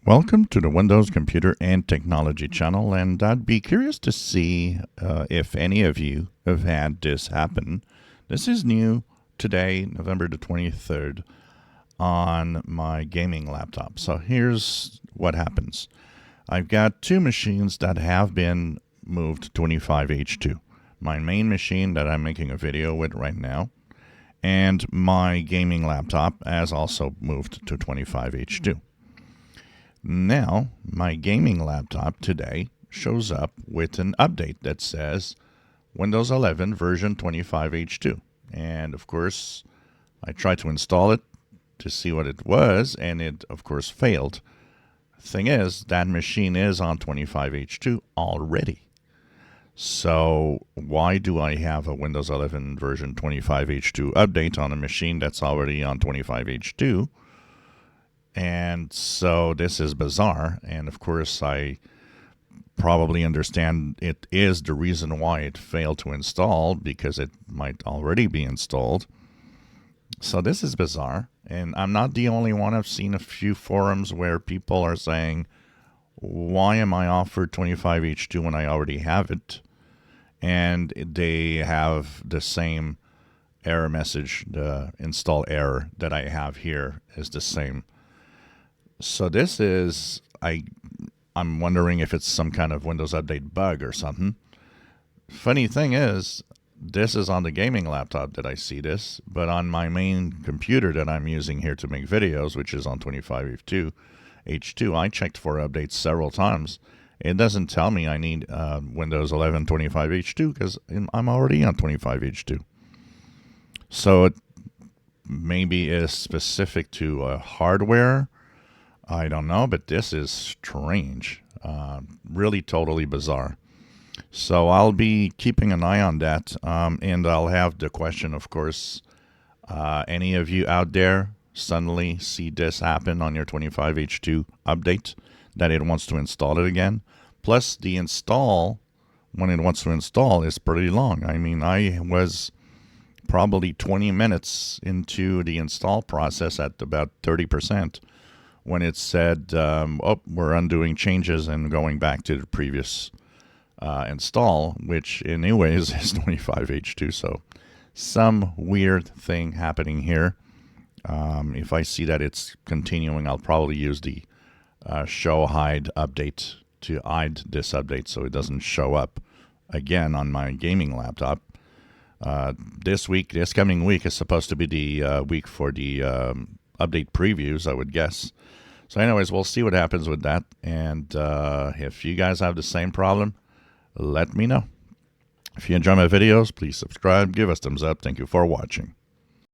Welcome to the Windows Computer and Technology channel, and I'd be curious to see if any of you have had this happen. This is new today, November the 23rd, on my gaming laptop. So here's what happens. I've got two machines that have been moved to 25H2. My main machine that I'm making a video with right now, and my gaming laptop has also moved to 25H2. Now, my gaming laptop today shows up with an update that says Windows 11 version 25H2. And of course, I tried to install it to see what it was, and it, of course, failed. Thing is, that machine is on 25H2 already. So why do I have a Windows 11 version 25H2 update on a machine that's already on 25H2? And so this is bizarre, and of course I probably understand it is the reason why it failed to install, because it might already be installed. So this is bizarre, and I'm not the only one. I've seen a few forums where people are saying, why am I offered 25H2 when I already have it? And they have the same error message, the install error that I have here is the same. So this is, I'm wondering if it's some kind of Windows Update bug or something. Funny thing is, this is on the gaming laptop that I see this, but on my main computer that I'm using here to make videos, which is on 25H2, I checked for updates several times. It doesn't tell me I need Windows 11 25H2 because I'm already on 25H2. So it maybe is specific to hardware. I don't know, but this is strange. Really totally bizarre. So I'll be keeping an eye on that, and I'll have the question, of course, any of you out there suddenly see this happen on your 25H2 update, that it wants to install it again. Plus, the install, when it wants to install, is pretty long. I mean, I was probably 20 minutes into the install process at about 30%. when it said, oh, we're undoing changes and going back to the previous install, which anyways is 25H2. So some weird thing happening here. If I see that it's continuing, I'll probably use the show hide update to hide this update so it doesn't show up again on my gaming laptop. This coming week is supposed to be the week for the update previews, I would guess. So anyways, we'll see what happens with that. And if you guys have the same problem, let me know. If you enjoy my videos, please subscribe, give us thumbs up. Thank you for watching.